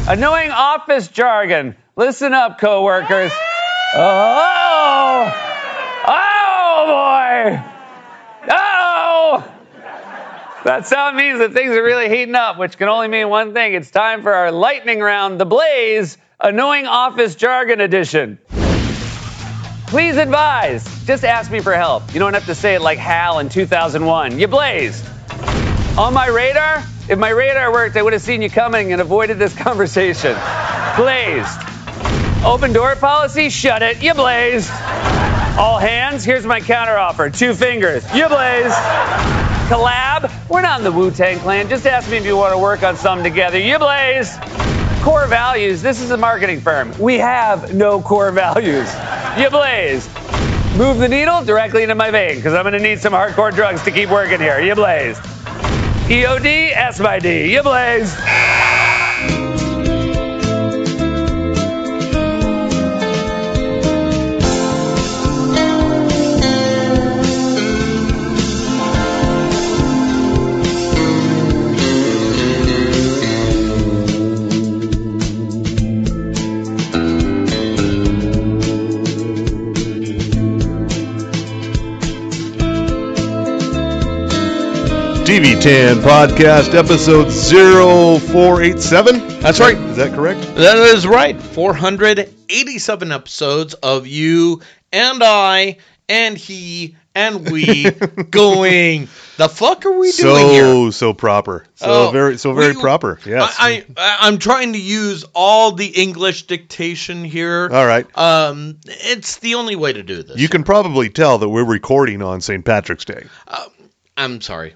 Annoying office jargon. Listen up, coworkers. Oh! Oh, boy! Oh! That sound means that things are really heating up, which can only mean one thing. It's time for our lightning round, the Blaze, Annoying Office Jargon Edition. Please advise. Just ask me for help. You don't have to say it like Hal in 2001. You blazed. On my radar? If my radar worked, I would have seen you coming and avoided this conversation. Blazed. Open door policy? Shut it. You blazed. All hands? Here's my counteroffer. 2 fingers. You blazed. Collab? We're not in the Wu-Tang Clan. Just ask me if you want to work on something together. You blazed. Core values. This is a marketing firm. We have no core values. You blazed. Move the needle directly into my vein because I'm going to need some hardcore drugs to keep working here. You blazed. EOD, S by D. You blazed. TV10 Podcast, episode 0487. That's right. Is that correct? That is right. 487 episodes of you and I and he and we going, the fuck are we doing here? So proper. Very proper. Yes. I'm trying to use all the English dictation here. All right. It's the only way to do this. You can probably tell that we're recording on St. Patrick's Day. I'm sorry.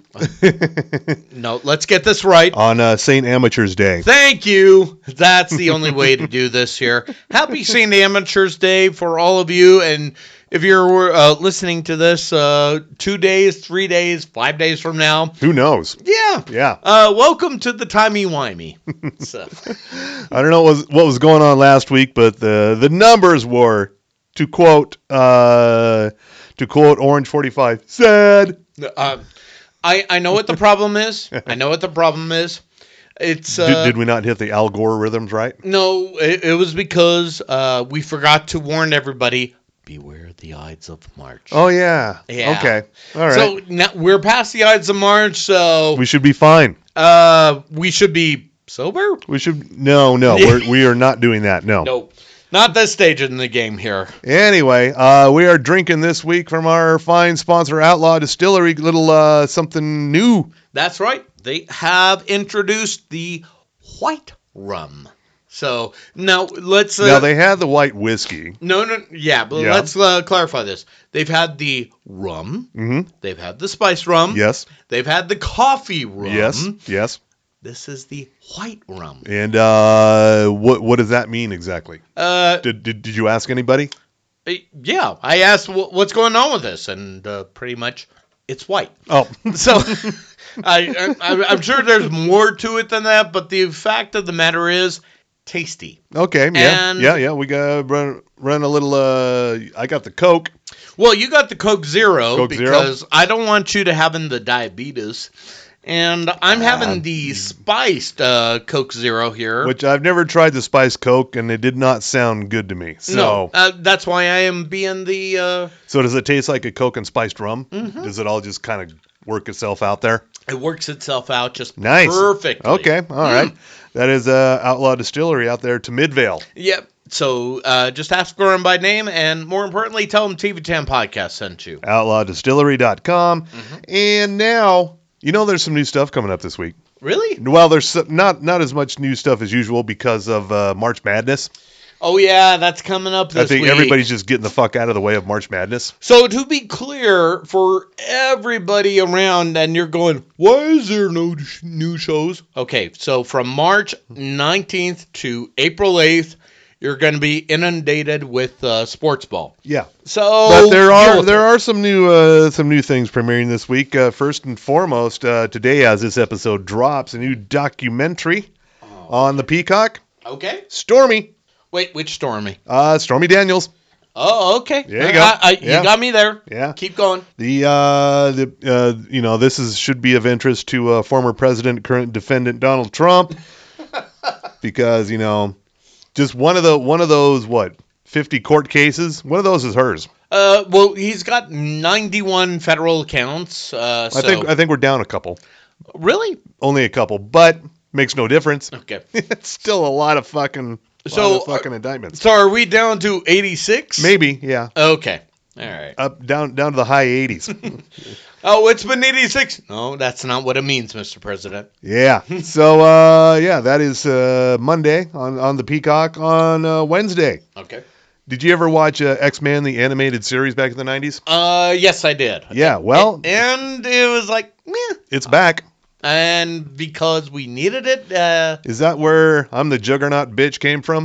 No, let's get this right. On St. Amateur's Day. Thank you. That's the only way to do this here. Happy St. Amateur's Day for all of you. And if you're listening to this 2 days, 3 days, 5 days from now. Who knows? Yeah. Welcome to the timey-wimey. So. I don't know what was going on last week, but the numbers were, to quote Orange 45, sad. I know what the problem is. It's did we not hit the Al Gore rhythms right? No, it was because we forgot to warn everybody. Beware the Ides of March. Oh yeah. Okay. All right. So now we're past the Ides of March, so we should be fine. We should be sober. We should no. we are not doing that. No. Nope. Not this stage in the game here. Anyway, we are drinking this week from our fine sponsor, Outlaw Distillery. Little something new. That's right. They have introduced the white rum. So now let's. Now they had the white whiskey. No. Yeah, but let's clarify this. They've had the rum. Mm-hmm. They've had the spice rum. Yes. They've had the coffee rum. Yes. This is the white rum. And what does that mean exactly? Did you ask anybody? Yeah, I asked what's going on with this, and pretty much it's white. Oh, so I'm sure there's more to it than that, but the fact of the matter is, tasty. Okay, yeah. We got run a little. I got the Coke. Well, you got the Coke Zero because Zero? I don't want you to having the diabetes. And I'm having the spiced Coke Zero here. Which I've never tried the spiced Coke, and it did not sound good to me. So that's why I am being the... So does it taste like a Coke and spiced rum? Mm-hmm. Does it all just kind of work itself out there? It works itself out just nice. Perfectly. Okay, all right. That is Outlaw Distillery out there to Midvale. Yep. So just ask for them by name, and more importantly, tell them TV10 Podcast sent you. OutlawDistillery.com. Mm-hmm. And now... You know, there's some new stuff coming up this week. Really? Well, there's not as much new stuff as usual because of March Madness. Oh, yeah, that's coming up this week. I think everybody's just getting the fuck out of the way of March Madness. So, to be clear, for everybody around, and you're going, why is there no new shows? Okay, so from March 19th to April 8th, you're going to be inundated with sports ball. Yeah. So, but there are some new things premiering this week. First and foremost, today as this episode drops, a new documentary on the Peacock. Okay. Stormy. Wait, which Stormy? Stormy Daniels. Oh, okay. There you go. You got me there. Yeah. Keep going. This should be of interest to former President, current defendant Donald Trump. because just one of those 50 court cases. One of those is hers. Well, he's got 91 federal counts. I think we're down a couple. Really? Only a couple, but makes no difference. Okay. It's still a lot of fucking indictments. So are we down to 86? Maybe, yeah. Okay. All right. Up down to the high 80s. Oh, it's been 86. No, that's not what it means, Mr. President. Yeah. So that is Monday on the Peacock on Wednesday. Okay. Did you ever watch X-Men, the animated series back in the 90s? Yes, I did. Yeah, well... And it was like, meh. It's back. And because we needed it... Is that where I'm the Juggernaut bitch came from?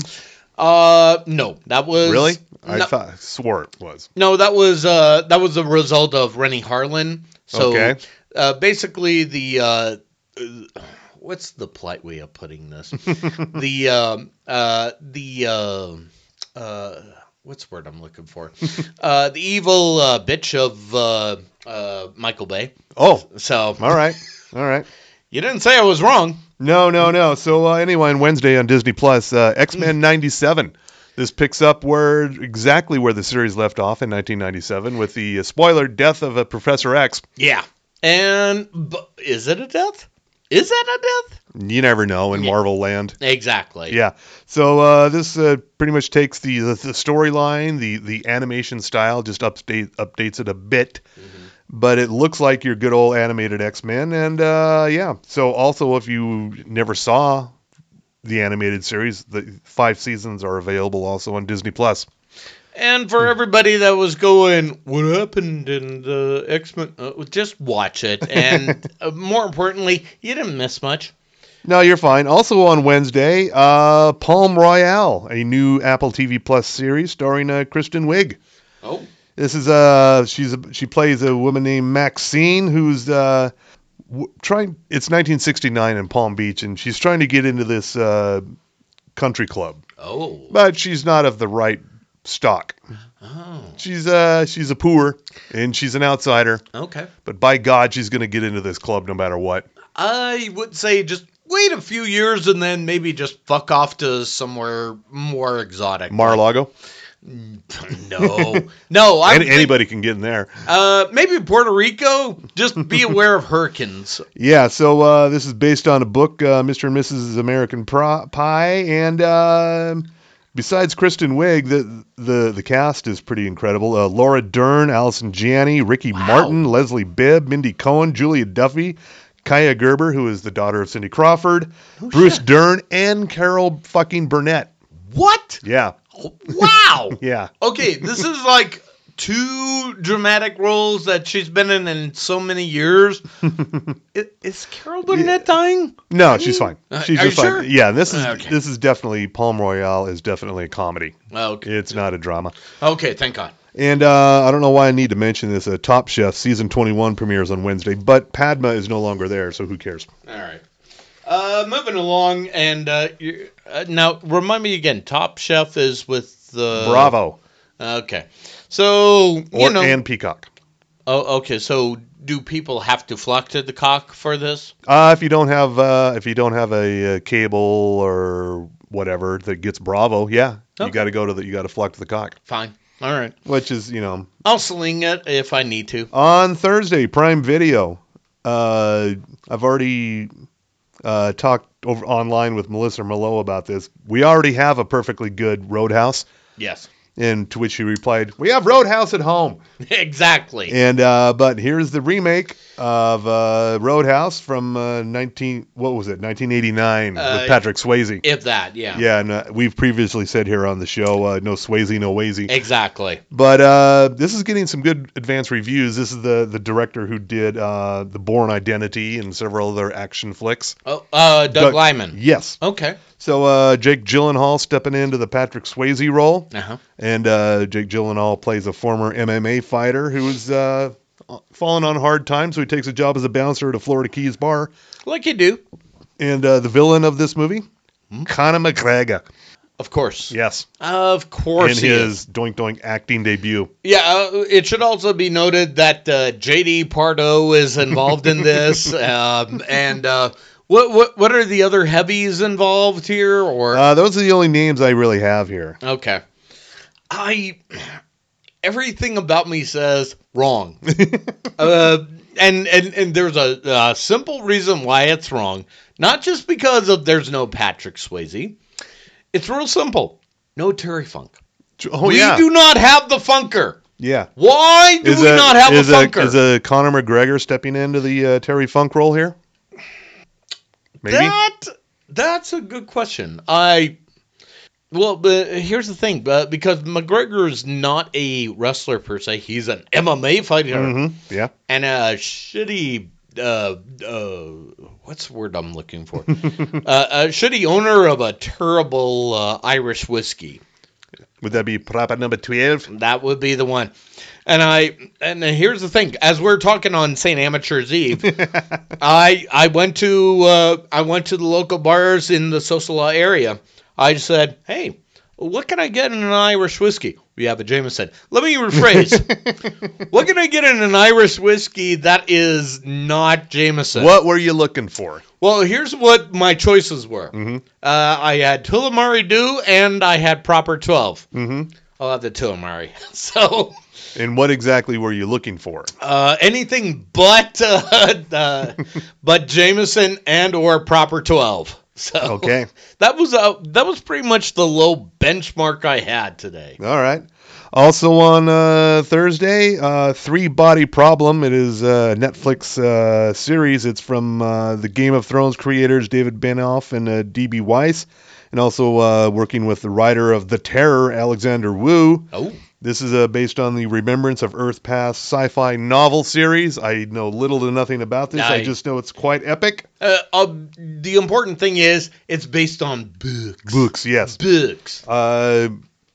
No. That was... Really? No, I swore it was. No, that was a result of Rennie Harlan. So, okay. Basically, the... what's the polite way of putting this? What's the word I'm looking for? The evil bitch of Michael Bay. Oh. So. All right. You didn't say I was wrong. No. So anyway, on Wednesday on Disney Plus, X-Men 97. This picks up exactly where the series left off in 1997 with the spoiler death of Professor X. Yeah. But is it a death? Is that a death? You never know in Marvel land. Exactly. Yeah. So this pretty much takes the storyline, the animation style, just updates it a bit. Mm-hmm. But it looks like your good old animated X-Men. And yeah. So also, if you never saw the animated series, the 5 seasons are available also on Disney Plus. And for everybody that was going, what happened in the X-Men? Just watch it. And more importantly, you didn't miss much. No, you're fine. Also on Wednesday, Palm Royale, a new Apple TV Plus series starring Kristen Wiig. Oh. This is she plays a woman named Maxine who's trying. It's 1969 in Palm Beach, and she's trying to get into this country club. Oh. But she's not of the right stock. Oh. She's a poor, and she's an outsider. Okay. But by God, she's going to get into this club no matter what. I would say just wait a few years and then maybe just fuck off to somewhere more exotic. Mar-a-Lago? No. Anybody can get in there. Maybe Puerto Rico. Just be aware of hurricanes. Yeah, so this is based on a book, Mr. and Mrs. American Pie, and besides Kristen Wiig, the cast is pretty incredible. Laura Dern, Allison Janney, Ricky Martin, Leslie Bibb, Mindy Cohn, Julia Duffy, Kaya Gerber, who is the daughter of Cindy Crawford, Bruce Dern, and Carol fucking Burnett. What? Yeah. Wow. Yeah. Okay, this is like 2 dramatic roles that she's been in so many years. Is Carol Burnett dying? No, she's fine. She's just fine. Sure? Yeah, this is definitely Palm Royale is definitely a comedy. Okay. It's not a drama. Okay, thank God. And I don't know why I need to mention this. Top Chef season 21 premieres on Wednesday, but Padma is no longer there, so who cares? All right. Moving along, and now remind me again. Top Chef is with Bravo. Okay, so and Peacock. Oh, okay. So do people have to flock to the cock for this? If you don't have a cable or whatever that gets Bravo, yeah, okay. You got to flock to the cock. Fine. All right. Which is I'll sling it if I need to. On Thursday, Prime Video. I've already talked over online with Melissa Merlot about this. We already have a perfectly good Roadhouse. Yes. And to which she replied, "We have Roadhouse at home." Exactly. And but here's the remake of Roadhouse from 1989 with Patrick Swayze. If that, yeah. Yeah, and we've previously said here on the show, no Swayze, no Wazy. Exactly. But this is getting some good advanced reviews. This is the director who did The Bourne Identity and several other action flicks. Oh, Doug Liman. Yes. Okay. So Jake Gyllenhaal stepping into the Patrick Swayze role. Uh-huh. And Jake Gyllenhaal plays a former MMA fighter who's fallen on hard times, so he takes a job as a bouncer at a Florida Keys bar. Like you do. And the villain of this movie, Conor McGregor. Of course. Yes. Of course. In his Doink Doink acting debut. Yeah, it should also be noted that J.D. Pardo is involved in this, and What are the other heavies involved here? Or Those are the only names I really have here. okay, everything about me says wrong. And there's a simple reason why it's wrong. Not just because there's no Patrick Swayze. It's real simple. No Terry Funk. Oh, we yeah. do not have the Funker. Yeah. Why do we not have a Funker? Is a Conor McGregor stepping into the Terry Funk role here? Maybe? That's a good question. But here's the thing. Because McGregor is not a wrestler per se. He's an MMA fighter. Mm-hmm. Yeah. And a shitty... what's the word I'm looking for? A shitty owner of a terrible Irish whiskey. Would that be Prapa number 12? That would be the one. And here's the thing. As we're talking on St. Amateur's Eve, I went to the local bars in the Sosala area. I said, hey, what can I get in an Irish whiskey? We have a Jameson. Let me rephrase. What can I get in an Irish whiskey that is not Jameson? What were you looking for? Well, here's what my choices were. Mm-hmm. I had Tullamore Dew and I had Proper 12. Mm-hmm. I'll have the Tullamore. So... And what exactly were you looking for? Anything but Jameson and or Proper 12. So Okay. that was pretty much the low benchmark I had today. All right. Also on Thursday, Three Body Problem. It is a Netflix series. It's from the Game of Thrones creators David Benioff and D.B. Weiss, and also working with the writer of The Terror, Alexander Wu. Oh. This is based on the Remembrance of Earth Past sci-fi novel series. I know little to nothing about this. I just know it's quite epic. The important thing is it's based on books. Books, yes. Books.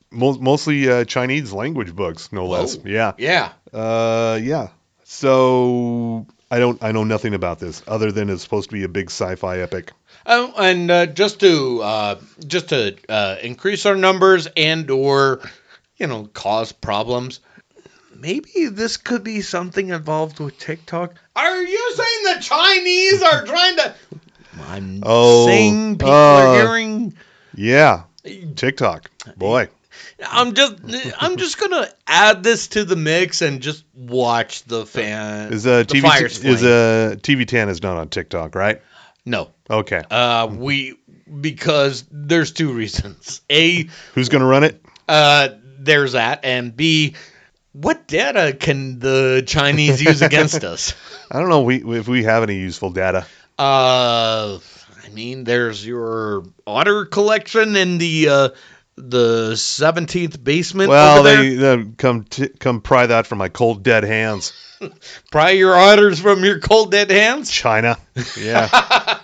Mostly Chinese language books, no less. Yeah. Yeah. Yeah. So I know nothing about this other than it's supposed to be a big sci-fi epic. Oh, and just to increase our numbers and or cause problems. Maybe this could be something involved with TikTok. Are you saying the Chinese are trying to... I'm saying people are hearing... Yeah, TikTok. Boy. I'm just gonna add this to the mix and just watch the fan. TV10 is not on TikTok, right? No. Okay. Because there's two reasons. A, who's gonna run it? There's that, and B, what data can the Chinese use against us? I don't know if we have any useful data. I mean, there's your otter collection in the 17th basement. Well, over there. they come pry that from my cold dead hands. Pry your otters from your cold dead hands? China. Yeah.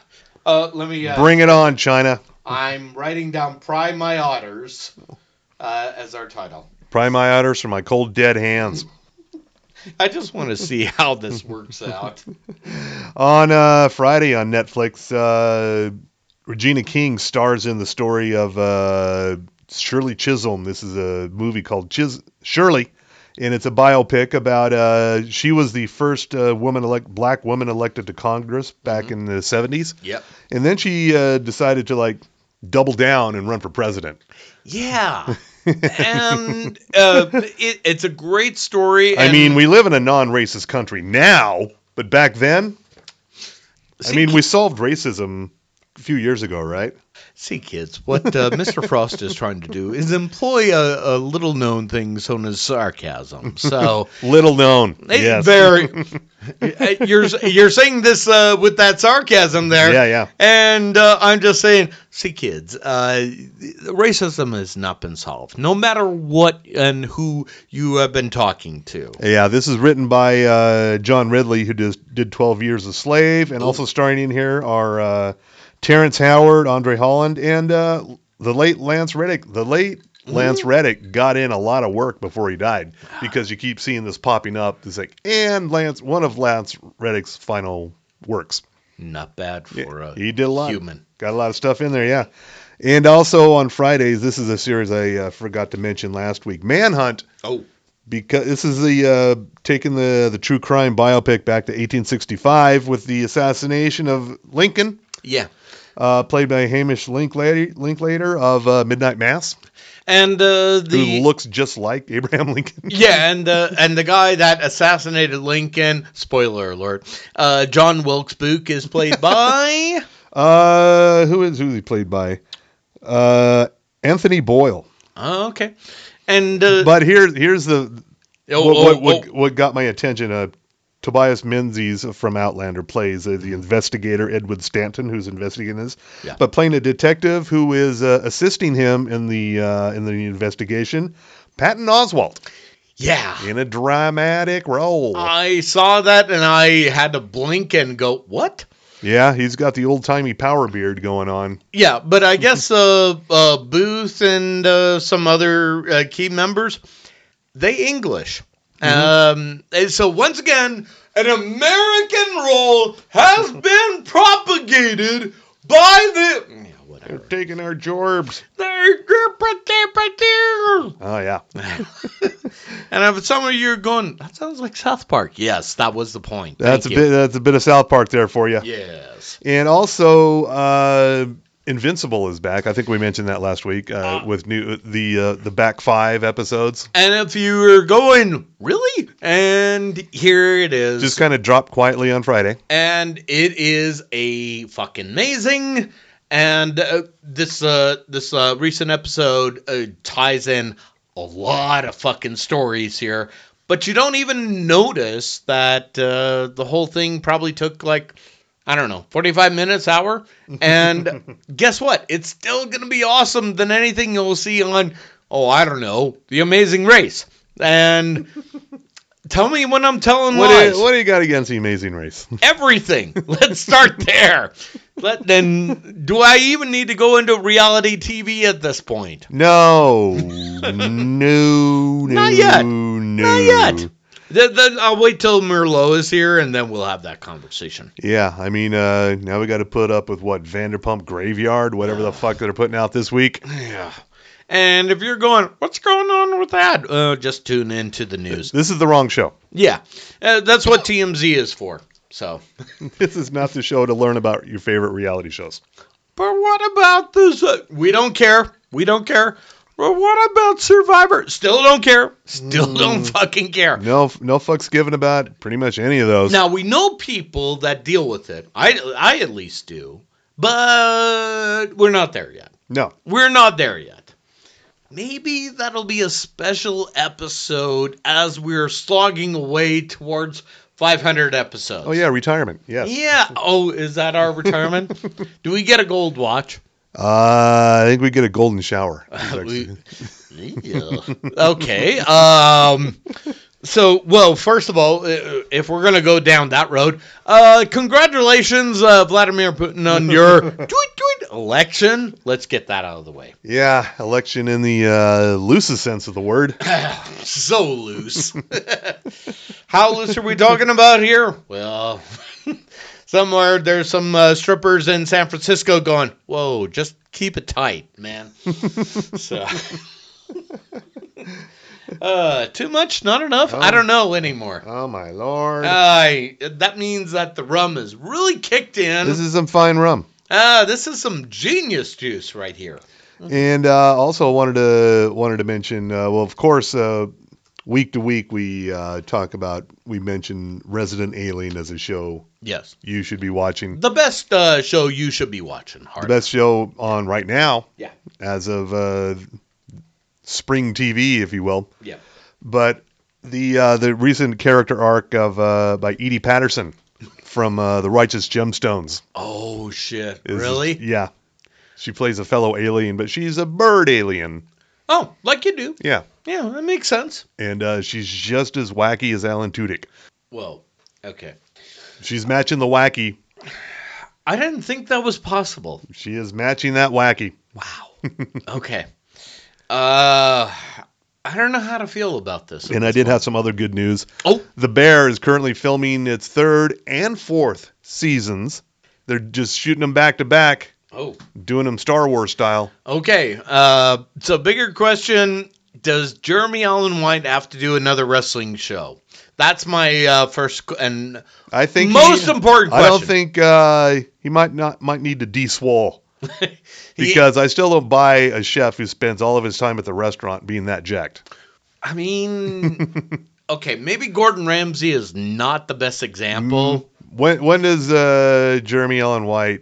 Let me bring it on, China. I'm writing down "Pry My Otters" as our title. Pry my otters from my cold dead hands. I just want to see how this works out. On Friday on Netflix, Regina King stars in the story of Shirley Chisholm. This is a movie called Shirley, and it's a biopic about she was the first black woman elected to Congress back in the 70s. Yep. And then she decided to double down and run for president. Yeah. And it's a great story. I mean, we live in a non-racist country now, but back then, we solved racism a few years ago, right? See, kids, what Mr. Frost is trying to do is employ a little-known thing known as sarcasm. So little known, yes. You're saying this with that sarcasm there. Yeah. And I'm just saying, see, kids, racism has not been solved, no matter what and who you have been talking to. Yeah, this is written by John Ridley, who did 12 Years a Slave, and also starring in here are Terrence Howard, Andre Holland, and the late Lance Reddick. The late Lance Reddick got in a lot of work before he died because you keep seeing this popping up. It's one of Lance Reddick's final works. Not bad for he did a lot. Human. Got a lot of stuff in there, yeah. And also on Fridays, this is a series I forgot to mention last week, Manhunt. Oh. Because this is taking the true crime biopic back to 1865 with the assassination of Lincoln. Yeah. Played by Hamish Linklater of Midnight Mass, And who looks just like Abraham Lincoln. Yeah, and the guy that assassinated Lincoln, spoiler alert, John Wilkes Booth is played by Who's he played by? Anthony Boyle. Oh, okay. And But here's the oh. what got my attention. Tobias Menzies from Outlander plays the investigator Edward Stanton, who's investigating this, but playing a detective who is assisting him in the investigation, Patton Oswalt. Yeah. In a dramatic role. I saw that and I had to blink and go, what? Yeah, he's got the old-timey power beard going on. Yeah, but I guess Booth and some other key members, they English. And so once again, an American role has been propagated by the... Yeah, whatever. They're taking our jorbs. Oh, yeah. And if some of you are going, that sounds like South Park. Yes, that was the point. That's a bit of South Park there for you. Yes. And also, Invincible is back. I think we mentioned that last week with the back 5 episodes. And if you were going, really? And here it is. Just kind of dropped quietly on Friday. And it is a fucking amazing. And this recent episode ties in a lot of fucking stories here. But you don't even notice that the whole thing probably took 45 minutes, hour. And guess what? It's still going to be awesome than anything you'll see on, The Amazing Race. And tell me when I'm telling lies. What do you got against The Amazing Race? Everything. Let's start there. Then, do I even need to go into reality TV at this point? No. Not yet. Not yet. Then I'll wait till Merlot is here, and then we'll have that conversation. Yeah, I mean, now we got to put up with Vanderpump Graveyard, whatever the fuck they're putting out this week. Yeah. And if you're going, what's going on with that? Just tune into the news. This is the wrong show. Yeah, that's what TMZ is for. So this is not the show to learn about your favorite reality shows. But what about this? We don't care. We don't care. Well, what about Survivor? Still don't care. Still don't fucking care. No fucks given about pretty much any of those. Now, we know people that deal with it. I at least do. But we're not there yet. No. We're not there yet. Maybe that'll be a special episode as we're slogging away towards 500 episodes. Oh, yeah, retirement. Yes. Yeah. Oh, is that our retirement? Do we get a gold watch? I think we get a golden shower. Yeah. Okay. So, well, first of all, if we're going to go down that road, congratulations, Vladimir Putin, on your election. Let's get that out of the way. Yeah, election in the loosest sense of the word. So loose. How loose are we talking about here? Well, somewhere there's some strippers in San Francisco going, whoa, just keep it tight, man. So... too much? Not enough? I don't know anymore. Oh, my Lord. That means that the rum is really kicked in. This is some fine rum. This is some genius juice right here. And also wanted to mention, well, of course, week to week we mention Resident Alien as a show. Yes. You should be watching. The best show you should be watching. The best show on right now. Yeah. As of spring TV, if you will. Yeah. But the recent character arc of by Edie Patterson from The Righteous Gemstones. Oh shit! Really? Yeah. She plays a fellow alien, but she's a bird alien. Oh, like you do. Yeah. Yeah, that makes sense. And she's just as wacky as Alan Tudyk. Well, okay. She's matching the wacky. I didn't think that was possible. She is matching that wacky. Wow. Okay. I don't know how to feel about this. And I did have some other good news. Oh. The Bear is currently filming its 3rd and 4th seasons. They're just shooting them back to back. Oh. Doing them Star Wars style. Okay. So bigger question, does Jeremy Allen White have to do another wrestling show? That's my first and I think most important question. I don't think he might need to de-swole. Because I still don't buy a chef who spends all of his time at the restaurant being that jacked. I mean, okay, maybe Gordon Ramsay is not the best example. When does Jeremy Allen White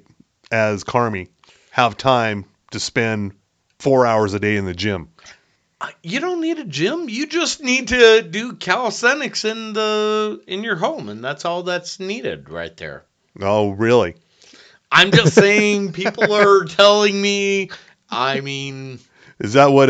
as Carmy have time to spend 4 hours a day in the gym? You don't need a gym. You just need to do calisthenics in your home, and that's all that's needed right there. Oh, really? I'm just saying, people are telling me. I mean, is that what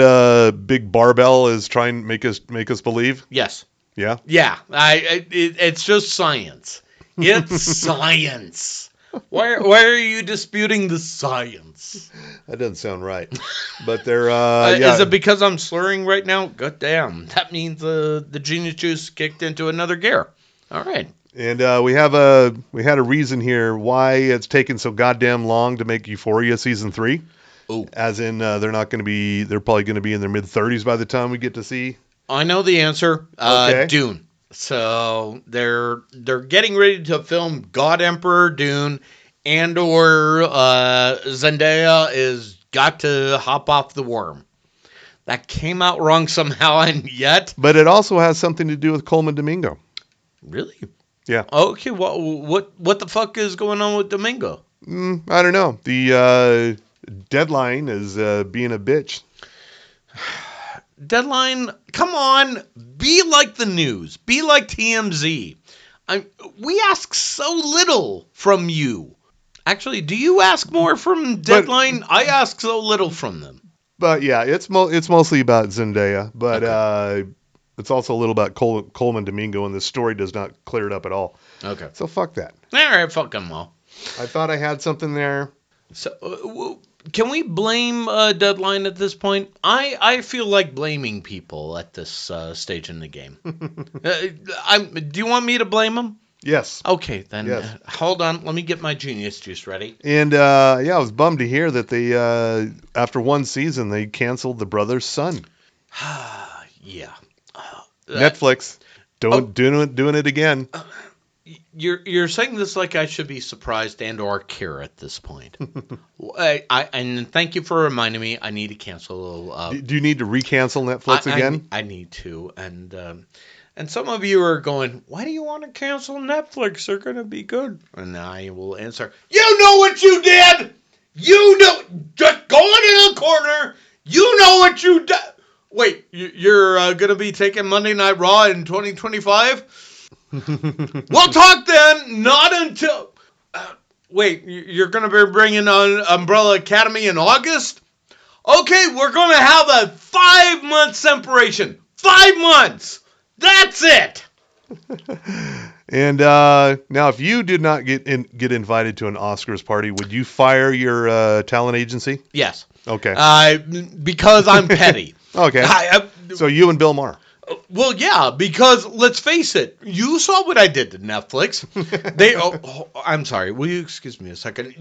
Big Barbell is trying to make us believe? Yes. Yeah. Yeah. It's just science. It's science. Why are you disputing the science? That doesn't sound right. But they're Is it because I'm slurring right now? God damn. That means the genius juice kicked into another gear. All right. And we had a reason here why it's taken so goddamn long to make Euphoria season 3. Oh. As in they're probably going to be in their mid-30s by the time we get to see. I know the answer. Okay. Dune. So they're getting ready to film God Emperor Dune, and/or Zendaya is got to hop off the worm. That came out wrong somehow, and yet. But it also has something to do with Coleman Domingo. Really? Yeah. Okay. What the fuck is going on with Domingo? I don't know. The Deadline is being a bitch. Deadline, come on, be like the news, be like TMZ. We ask so little from you. Actually, do you ask more from Deadline? I ask so little from them. But yeah, it's mostly about Zendaya, but okay. It's also a little about Coleman Domingo, and the story does not clear it up at all. Okay. So fuck that. All right, fuck them all. I thought I had something there. So, can we blame Deadline at this point? I feel like blaming people at this stage in the game. Do you want me to blame them? Yes. Okay, then yes. Hold on. Let me get my genius juice ready. And I was bummed to hear that they after one season they canceled The Brothers' Son. Yeah. Netflix doing it again. You're saying this like I should be surprised and/or care at this point. And thank you for reminding me. I need to cancel. Do you need to recancel Netflix again? I need to. And some of you are going, why do you want to cancel Netflix? They're going to be good. And I will answer, you know what you did. You know, just going in a corner. You know what you did. Wait, you're going to be taking Monday Night Raw in 2025? We'll talk then, not until... wait, you're going to be bringing on Umbrella Academy in August? Okay, we're going to have a 5-month separation. 5 months! That's it! And now, if you did not get invited to an Oscars party, would you fire your talent agency? Yes. Okay. Because I'm petty. Okay. So you and Bill Maher. Well, yeah, because let's face it, you saw what I did to Netflix. I'm sorry. Will you excuse me a second?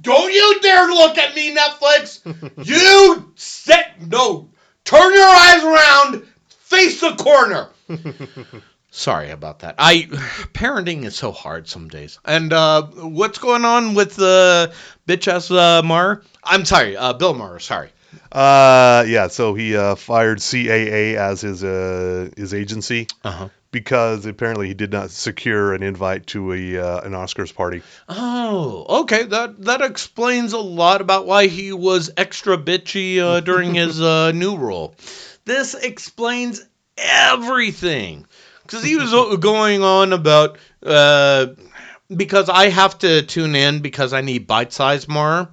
Don't you dare look at me, Netflix. Turn your eyes around, face the corner. Sorry about that. Parenting is so hard some days. And what's going on with the bitch ass Maher? I'm sorry, Bill Maher. Sorry. Yeah, so he fired CAA as his agency because apparently he did not secure an invite to an Oscars party. Oh, okay. That explains a lot about why he was extra bitchy during his new role. This explains everything. Because he was going on about, because I have to tune in because I need bite-sized more.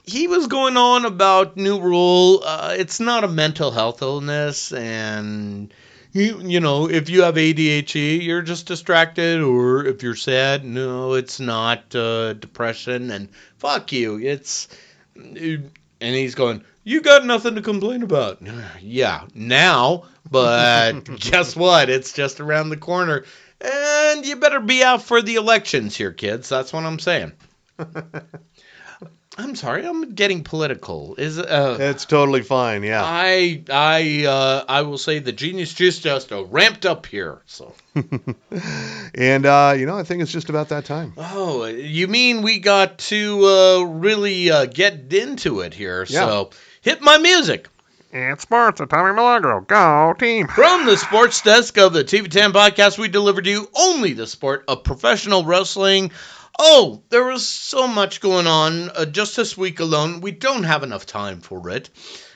He was going on about new rule. It's not a mental health illness, and you know, if you have ADHD, you're just distracted, or if you're sad, no, it's not depression, and fuck you. And he's going, you got nothing to complain about. Yeah, now, but guess what? It's just around the corner, and you better be out for the elections here, kids. That's what I'm saying. I'm sorry, I'm getting political. It's totally fine. Yeah. I will say the genius juice just ramped up here. So. And I think it's just about that time. Oh, you mean we got to really get into it here? Yeah. So hit my music. It's sports with Tommy Milagro. Go team. From the sports desk of the TV10 podcast, we delivered you only the sport of professional wrestling. Oh, there was so much going on just this week alone. We don't have enough time for it.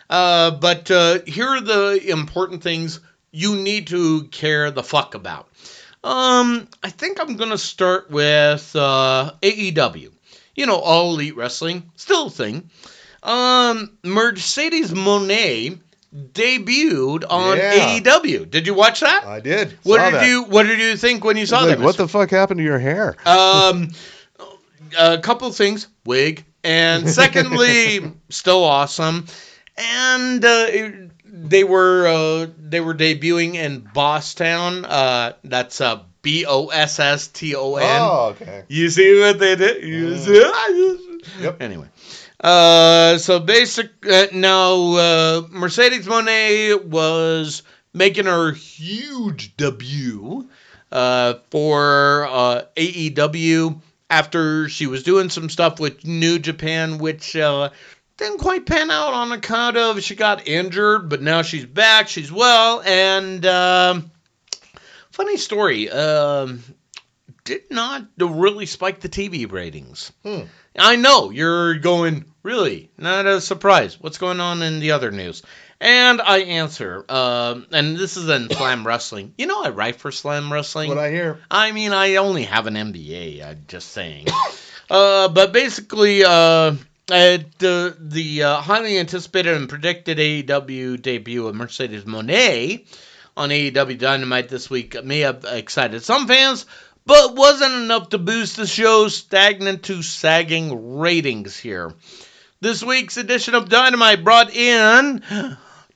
But here are the important things you need to care the fuck about. I think I'm going to start with AEW. All Elite Wrestling, still a thing. Mercedes Moné debuted on AEW. Did you watch that? I did. What did you think when you saw that? What the fuck happened to your hair? A couple of things. Wig. And secondly, still awesome. And they were debuting in Bosstown. That's Boston. Oh, okay. You see what they did? You see? Yep. Anyway. So now Mercedes Moné was making her huge debut for AEW after she was doing some stuff with New Japan, which didn't quite pan out on account of she got injured, but now she's back, she's well, and funny story, did not really spike the TV ratings. I know, you're going, really? Not a surprise. What's going on in the other news? And I answer, and this is in Slam Wrestling. I write for Slam Wrestling. What I hear. I mean, I only have an MBA, I'm just saying. But basically, at the highly anticipated and predicted AEW debut of Mercedes Moné on AEW Dynamite this week may have excited some fans, but wasn't enough to boost the show's stagnant to sagging ratings here. This week's edition of Dynamite brought in,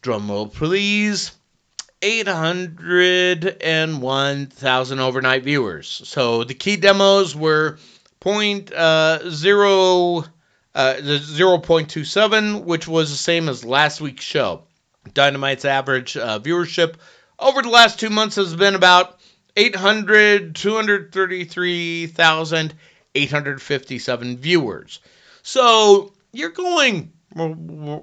drumroll please, 801,000 overnight viewers. So the key demos were 0.27, which was the same as last week's show. Dynamite's average viewership over the last 2 months has been about 233,857 viewers. So you're going, well,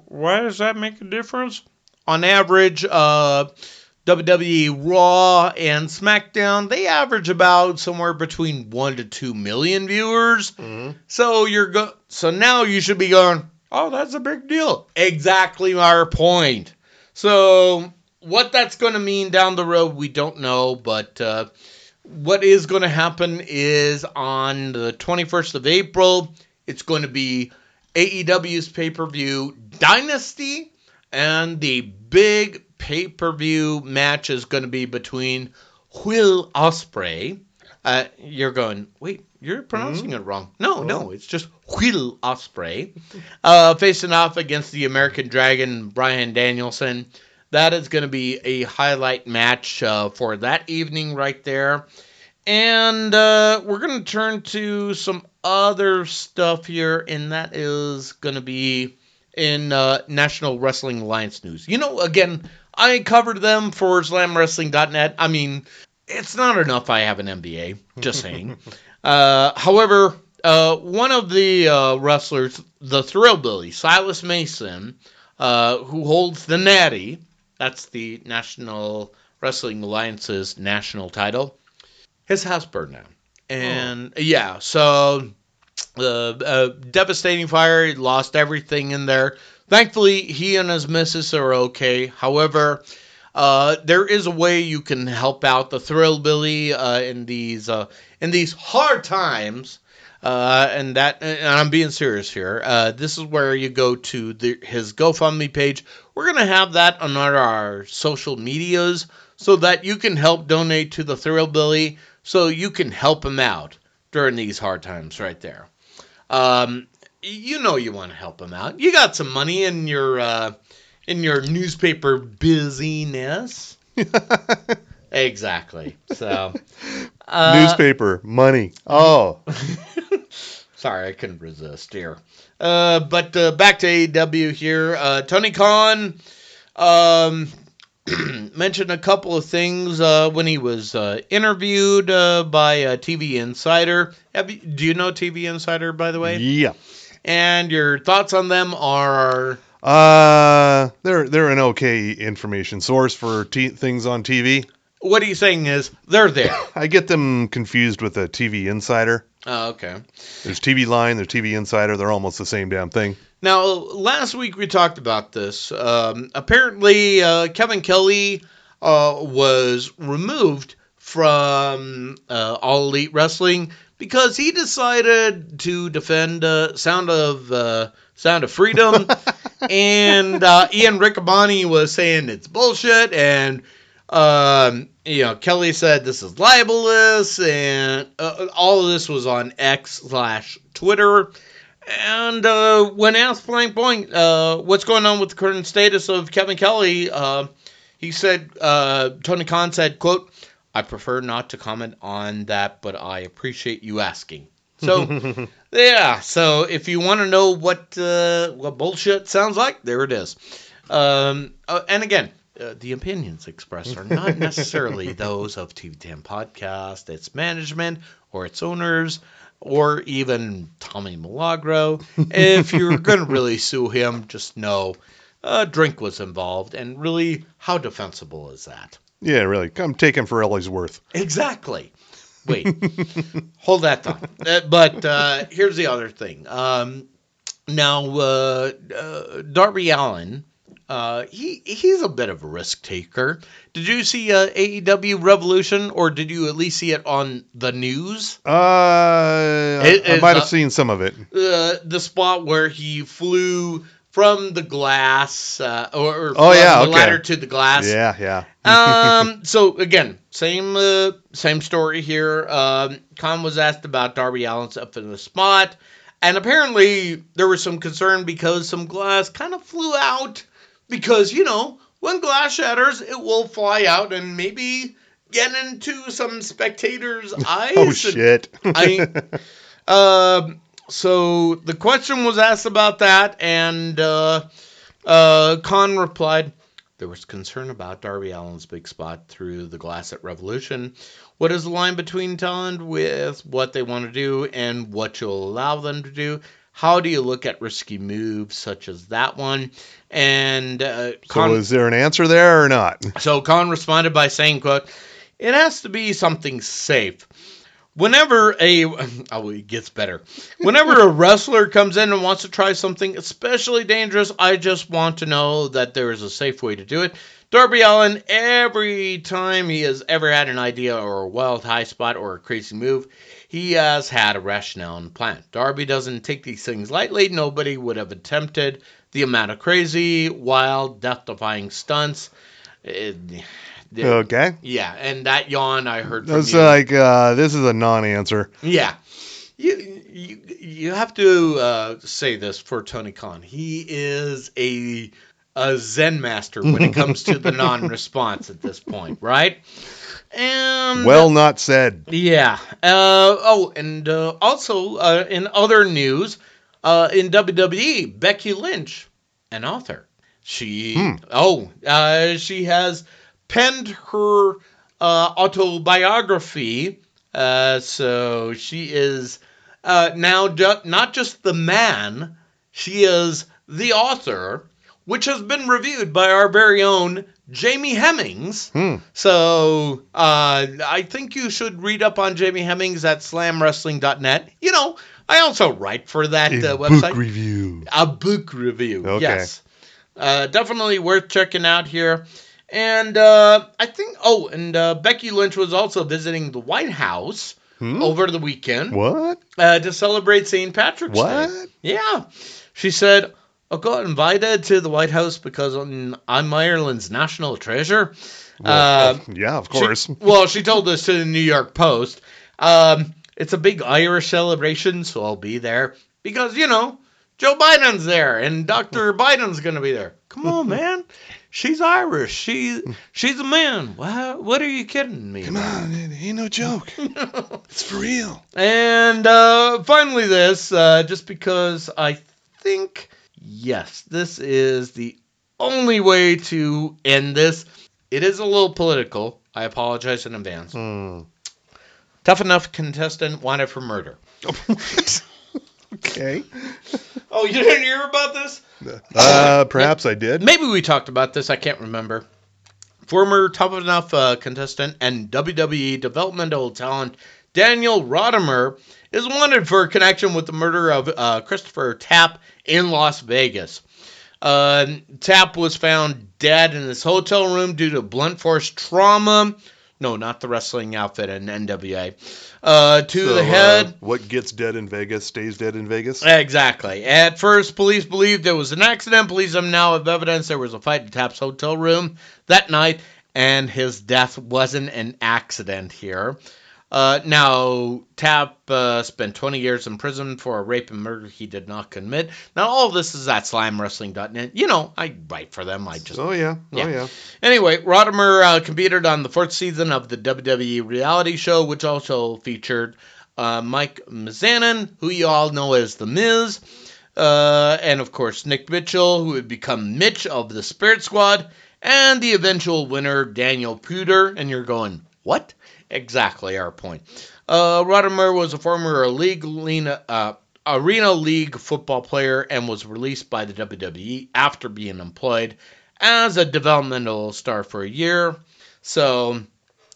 why does that make a difference? On average, WWE Raw and SmackDown, they average about somewhere between 1 to 2 million viewers. Mm-hmm. So now you should be going, oh, that's a big deal. Exactly our point. So what that's going to mean down the road, we don't know, but what is going to happen is on the 21st of April, it's going to be AEW's pay-per-view Dynasty, and the big pay-per-view match is going to be between Will Ospreay. You're going, wait, you're pronouncing it wrong. No, it's just Will Ospreay. Facing off against the American Dragon, Bryan Danielson. That is going to be a highlight match for that evening right there. And we're going to turn to some other stuff here, and that is going to be in National Wrestling Alliance news. Again, I covered them for SlamWrestling.net. I mean, it's not enough I have an MBA, just saying. However, one of the wrestlers, the Thrillbilly, Silas Mason, who holds the Natty, that's the National Wrestling Alliance's national title, his house burned down. And, so devastating fire. He lost everything in there. Thankfully, he and his missus are okay. However, there is a way you can help out the Thrillbilly in these hard times. And I'm being serious here. This is where you go to his GoFundMe page. We're going to have that on our social medias so that you can help donate to the Thrillbilly so you can help him out during these hard times right there. You want to help him out. You got some money in your newspaper busyness. Exactly. So newspaper money. Oh. Sorry, I couldn't resist here. But back to AEW here. Tony Khan mentioned a couple of things when he was interviewed by TV Insider. Do you know TV Insider, by the way? Yeah. And your thoughts on them are... They're an okay information source for things on TV. What he's saying is, they're there. I get them confused with a TV Insider. Oh, okay. There's TV Line, there's TV Insider. They're almost the same damn thing. Now, last week we talked about this. Apparently, Kevin Kelly was removed from All Elite Wrestling because he decided to defend Sound of Freedom, and Ian Riccaboni was saying it's bullshit, and Kelly said this is libelous, and all of this was on X/Twitter. And when asked blank blank what's going on with the current status of Kevin Kelly, he said, Tony Khan said, quote, "I prefer not to comment on that, but I appreciate you asking." So, yeah. So if you want to know what bullshit sounds like, there it is. And again, the opinions expressed are not necessarily those of TV10 Podcast, its management, or its owners, or even Tommy Milagro. If you're going to really sue him, just know a drink was involved, and really, how defensible is that? Yeah, really. Come take him for all he's worth. Exactly. Wait, hold that thought. But here's the other thing. Now, Darby Allin, he's a bit of a risk taker. Did you see AEW Revolution, or did you at least see it on the news? I might have seen some of it. The spot where he flew from the glass, or Oh, from yeah, the okay. ladder to the glass. Yeah. So again, same story here. Khan was asked about Darby Allin's up in the spot, and apparently there was some concern because some glass kind of flew out. Because, when glass shatters, it will fly out and maybe get into some spectators' eyes. Oh, shit. So the question was asked about that, and Khan replied, "There was concern about Darby Allin's big spot through the glass at Revolution. What is the line between talent with what they want to do and what you'll allow them to do? How do you look at risky moves such as that one?" And So is there an answer there or not? So Khan responded by saying, quote, "It has to be something safe. Whenever it gets better. Whenever a wrestler comes in and wants to try something especially dangerous, I just want to know that there is a safe way to do it. Darby Allin, every time he has ever had an idea or a wild high spot or a crazy move, he has had a rationale and plan. Darby doesn't take these things lightly. Nobody would have attempted the amount of crazy, wild, death-defying stunts." Okay. Yeah, and that yawn I heard from That's you. like, this is a non-answer. Yeah. You have to say this for Tony Khan. He is a Zen master when it comes to the non-response at this point, right? And Well not said. yeah. Also in other news, in WWE, Becky Lynch, an author, she has penned her autobiography. So she is now not just the man, she is the author, which has been reviewed by our very own Jamie Hemmings. So I think you should read up on Jamie Hemmings at slamwrestling.net. I also write for that website. Book review. A book review, Okay. yes. Definitely worth checking out here. And I think, Becky Lynch was also visiting the White House over the weekend. What? To celebrate St. Patrick's Day. What? Yeah. She said, I got invited to the White House because I'm Ireland's national treasure. Well, yeah, of course. She told this to the New York Post. It's a big Irish celebration, so I'll be there. Because, Joe Biden's there, and Dr. Biden's going to be there. Come on, man. She's Irish. She's a man. What are you kidding me? Come on, it ain't no joke. It's for real. And finally this, just because I think, yes, this is the only way to end this. It is a little political. I apologize in advance. Tough enough contestant wanted for murder. What? Okay. Oh, you didn't hear about this? Perhaps I did. Maybe we talked about this. I can't remember. Former Tough Enough contestant and WWE developmental talent Daniel Rodimer is wanted for connection with the murder of Christopher Tapp in Las Vegas. Tapp was found dead in his hotel room due to blunt force trauma. No, not the wrestling outfit in NWA. To the head. What gets dead in Vegas stays dead in Vegas? Exactly. At first, police believed there was an accident. Police now have evidence there was a fight in Tapp's hotel room that night, and his death wasn't an accident here. Now, Tapp spent 20 years in prison for a rape and murder he did not commit. Now, all of this is at slamwrestling.net. You know, I write for them. Oh, yeah. Anyway, Rodimer competed on the 4th season of the WWE reality show, which also featured Mike Mizanin, who you all know as The Miz, and, of course, Nick Mitchell, who would become Mitch of the Spirit Squad, and the eventual winner, Daniel Puder. And you're going, what? Exactly our point. Rodimer was a former Arena League football player and was released by the WWE after being employed as a developmental star for a year. So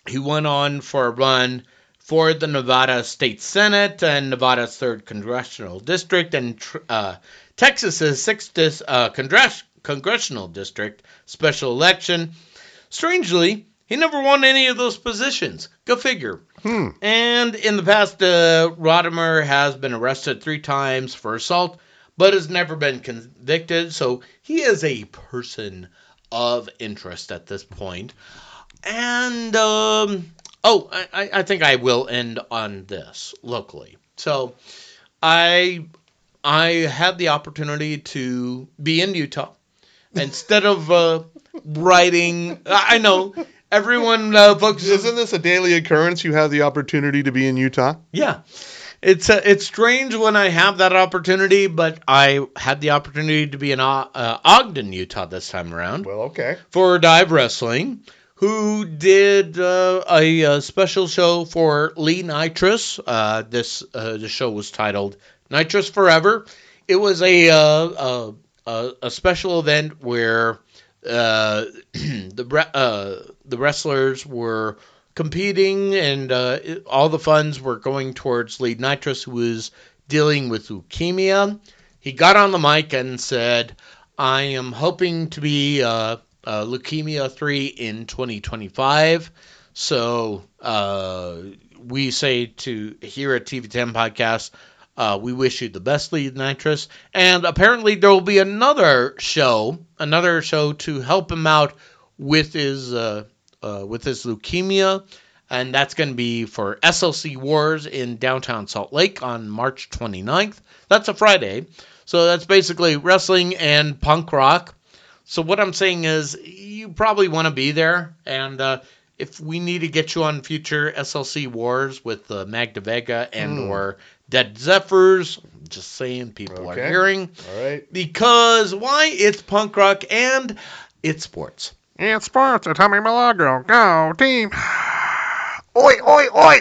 he went on for a run for the Nevada State Senate and Nevada's 3rd Congressional District and Texas's 6th Congressional District special election. Strangely, he never won any of those positions. Go figure. And in the past, Rodimer has been arrested 3 times for assault, but has never been convicted. So he is a person of interest at this point. And, I think I will end on this locally. So I had the opportunity to be in Utah. Instead of writing, I know... Everyone focuses. Isn't this a daily occurrence? You have the opportunity to be in Utah? Yeah. It's strange when I have that opportunity, but I had the opportunity to be in Ogden, Utah this time around. Well, okay. For Dive Wrestling, who did a special show for Lee Nitrous. The show was titled Nitrous Forever. It was a special event where the wrestlers were competing, and all the funds were going towards Lee Nitrous, who was dealing with leukemia. He got on the mic and said, I am hoping to be leukemia-free in 2025. So we say here at TV10 Podcast, we wish you the best, Lee Nitrous. And apparently there will be another show to help him out with his leukemia, and that's going to be for SLC Wars in downtown Salt Lake on March 29th. That's a Friday. So that's basically wrestling and punk rock. So what I'm saying is you probably want to be there, and if we need to get you on future SLC Wars with Magda Vega and or Dead Zephyrs, just saying, people are hearing. All right. Because why? It's punk rock and it's sports. It's sports at Tommy Milagro. Go, team. Oi, oi, oi.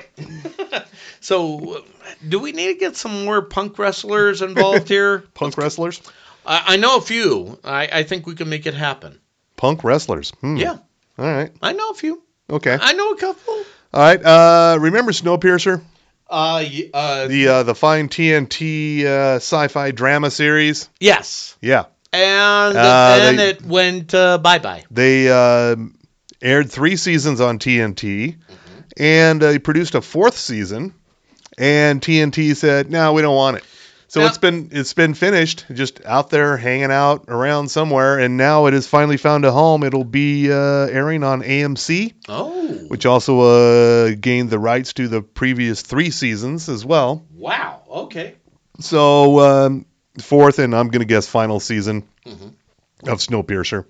So, do we need to get some more punk wrestlers involved here? Punk wrestlers? I know a few. I think we can make it happen. Punk wrestlers? Yeah. All right. I know a few. Okay. I know a couple. All right. Remember Snowpiercer? The fine TNT sci-fi drama series? Yes. Yeah. And then it went bye-bye. They aired 3 seasons on TNT, and they produced a 4th season, and TNT said, no, we don't want it. So now, it's been finished, just out there hanging out around somewhere, and now it has finally found a home. It'll be airing on AMC, which also gained the rights to the previous 3 seasons as well. Wow, okay. So 4th, and I'm going to guess final season of Snowpiercer.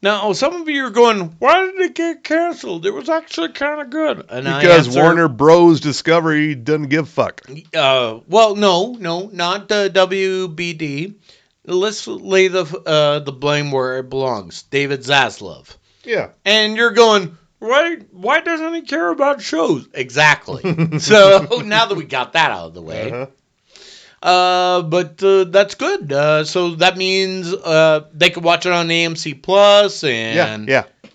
Now, some of you are going, why did it get canceled? It was actually kind of good. And Because Warner Bros. Discovery doesn't give a fuck. Well, no, not WBD. Let's lay the blame where it belongs. David Zaslav. Yeah. And you're going, why doesn't he care about shows? Exactly. So now that we got that out of the way. But that's good. So that means they can watch it on AMC Plus, and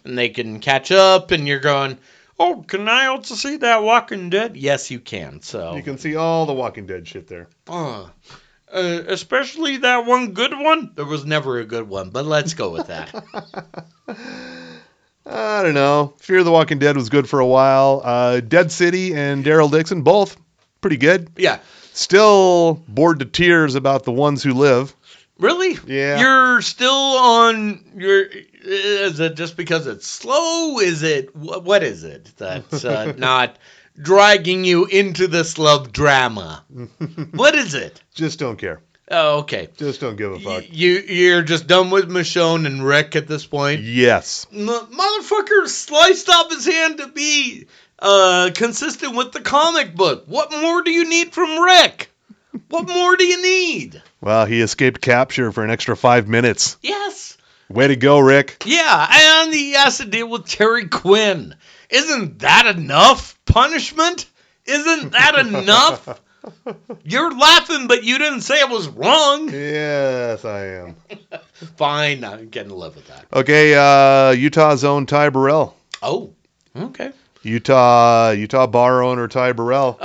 they can catch up. And you're going, oh, can I also see that Walking Dead? Yes, you can. So you can see all the Walking Dead shit there. Especially that one good one. There was never a good one, but let's go with that. I don't know. Fear the Walking Dead was good for a while. Dead City and Daryl Dixon, both pretty good. Yeah. Still bored to tears about The Ones Who Live. Really? Yeah. You're still on your... Is it just because it's slow? Is it... What is it that's not dragging you into this love drama? What is it? Just don't care. Oh, okay. Just don't give a fuck. You're just done with Michonne and Rick at this point? Yes. Motherfucker sliced off his hand to be consistent with the comic book. What more do you need from Rick? What more do you need? Well, he escaped capture for an extra 5 minutes. Yes. Way to go, Rick. Yeah, and he has to deal with Terry Quinn. Isn't that enough punishment? Isn't that enough? You're laughing, but you didn't say it was wrong. Yes, I am. Fine, I'm getting to live with that. Okay, Utah's own Ty Burrell. Oh, okay. Utah bar owner Ty Burrell.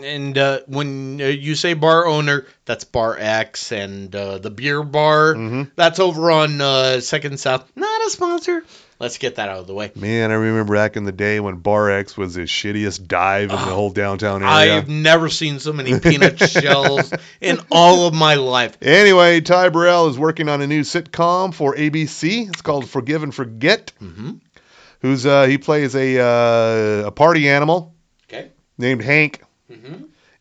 And when you say bar owner, that's Bar X, and the beer bar, that's over on 2nd South. Not a sponsor. Let's get that out of the way. Man, I remember back in the day when Bar X was the shittiest dive in the whole downtown area. I've never seen so many peanut shells in all of my life. Anyway, Ty Burrell is working on a new sitcom for ABC. It's called Forgive and Forget. He plays a party animal named Hank,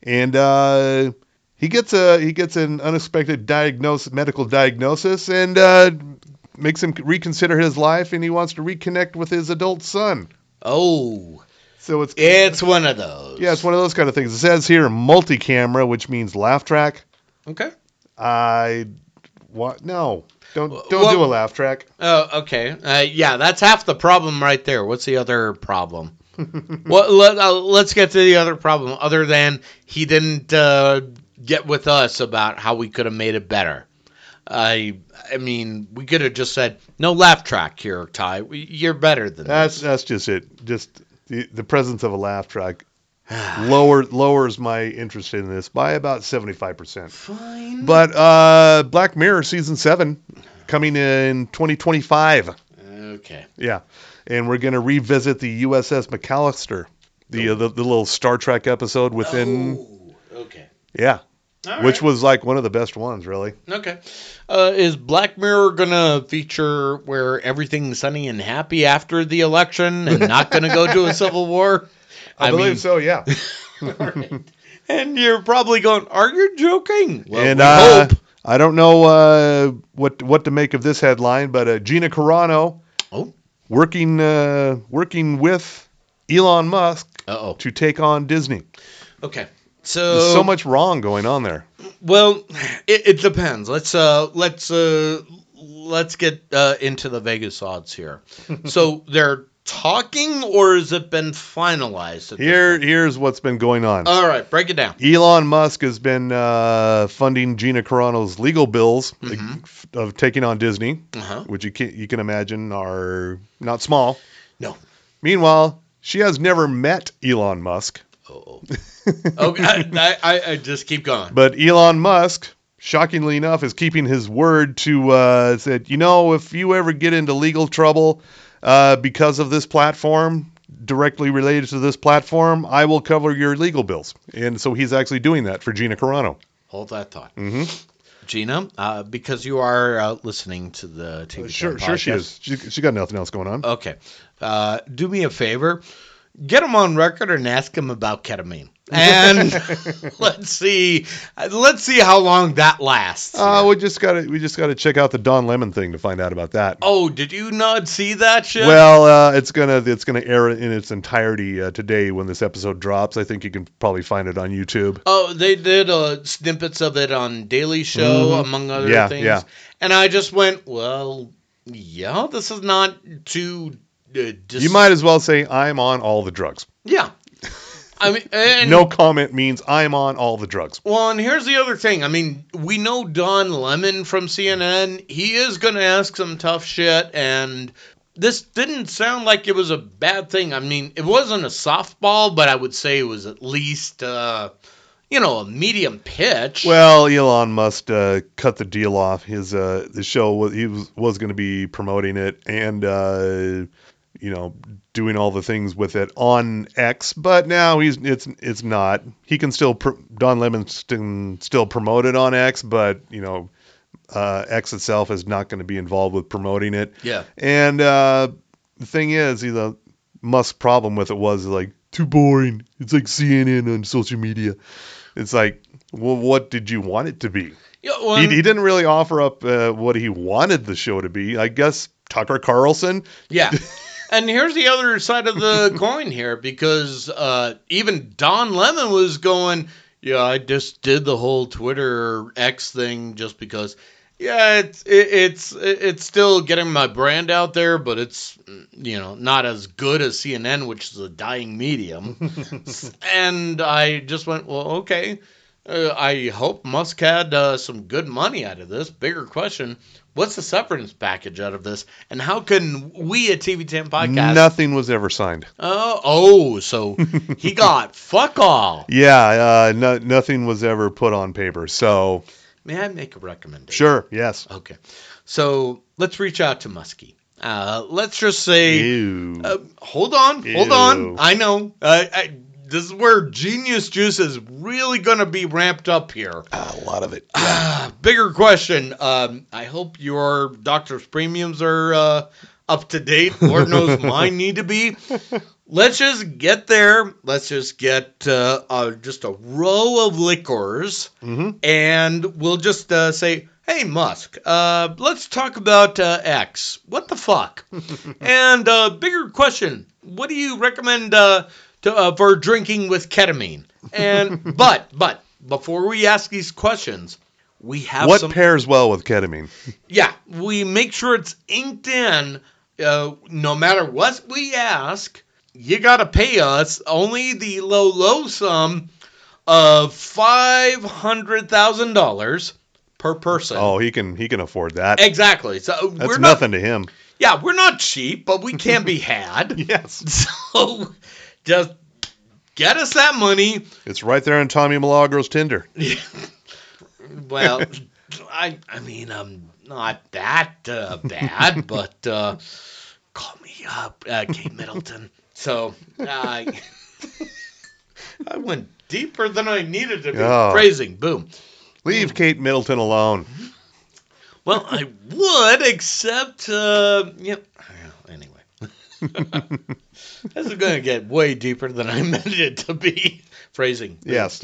and he gets an unexpected medical diagnosis, and makes him reconsider his life, and he wants to reconnect with his adult son. Oh, so it's one of those. Yeah, it's one of those kind of things. It says here multi-camera, which means laugh track. Okay. No. Don't do a laugh track. Oh, okay. Yeah, that's half the problem right there. What's the other problem? Let's get to the other problem, other than he didn't get with us about how we could have made it better. I mean, we could have just said, no laugh track here, Ty. You're better than this. That's just it. Just the presence of a laugh track lowers my interest in this by about 75%. Fine. But Black Mirror Season 7 coming in 2025. Okay. Yeah. And we're going to revisit the USS McAllister, the little Star Trek episode within... Oh, okay. Yeah. All Which right. was like one of the best ones, really. Okay. Is Black Mirror going to feature where everything's sunny and happy after the election and not going to go to a civil war? I believe so, yeah. Right. And you're probably going, are you joking? Well, And we hope. I don't know what to make of this headline, but Gina Carano working with Elon Musk to take on Disney. Okay. There's so much wrong going on there. Well, it depends. Let's get into the Vegas odds here. So they're talking, or has it been finalized? Here's what's been going on. All right, break it down. Elon Musk has been funding Gina Carano's legal bills of taking on Disney, which you can imagine are not small. No. Meanwhile, she has never met Elon Musk. Okay, I just keep going. But Elon Musk, shockingly enough, is keeping his word to said, if you ever get into legal trouble because of this platform, directly related to this platform, I will cover your legal bills. And so he's actually doing that for Gina Carano. Hold that thought. Gina, because you are listening to the TV Sure podcast. she is. She got nothing else going on. Okay. Do me a favor. get him on record and ask him about ketamine. And let's see how long that lasts. We just gotta check out the Don Lemon thing to find out about that. Oh, did you not see that shit? Well, it's gonna air in its entirety today when this episode drops. I think you can probably find it on YouTube. Oh, they did snippets of it on Daily Show, among other things. Yeah. And I just went, well, yeah, this is not too. You might as well say I'm on all the drugs. Yeah. I mean, and, no comment means I'm on all the drugs. Well, and here's the other thing. I mean, we know Don Lemon from CNN. He is going to ask some tough shit, and this didn't sound like it was a bad thing. I mean, it wasn't a softball, but I would say it was at least, a medium pitch. Well, Elon Musk cut the deal off. His the show he was going to be promoting it and doing all the things with it on X, but now it's not. He can still Don Lemon can still promote it on X, but X itself is not going to be involved with promoting it. Yeah. And the thing is, Musk's problem with it was like too boring. It's like CNN on social media. It's like, well, what did you want it to be? Yeah, well, he didn't really offer up what he wanted the show to be. I guess Tucker Carlson. Yeah. And here's the other side of the coin here, because even Don Lemon was going, yeah, I just did the whole Twitter X thing just because, yeah, it's still getting my brand out there, but it's, not as good as CNN, which is a dying medium. And I just went, well, okay. I hope Musk had some good money out of this. Bigger question, what's the severance package out of this? And how can we at TV10 Podcast... Nothing was ever signed. So he got fuck all. Yeah, nothing was ever put on paper, so... May I make a recommendation? Sure, yes. Okay. So let's reach out to Muskie. Let's just say... Ew. Hold on. I know. This is where Genius Juice is really going to be ramped up here. A lot of it. Yeah. Bigger question. I hope your doctor's premiums are up to date. Lord knows mine need to be. Let's just get there. Let's just get just a row of liquors. Mm-hmm. And we'll just say, hey, Musk, let's talk about X. What the fuck? And bigger question. What do you recommend... for drinking with ketamine. And but before we ask these questions, we have what pairs well with ketamine? Yeah, we make sure it's inked in. No matter what we ask, you got to pay us only the low sum of $500,000 per person. Oh, he can afford that. Exactly. So that's nothing to him. Yeah, we're not cheap, but we can be had. Yes. So just get us that money. It's right there on Tommy Milagro's Tinder. Well, I mean, I'm not that bad, but call me up, Kate Middleton. So I went deeper than I needed to be. Oh. Phrasing, boom. Leave Kate Middleton alone. Well, I would, except, Anyway. This is going to get way deeper than I meant it to be. Phrasing. Yes.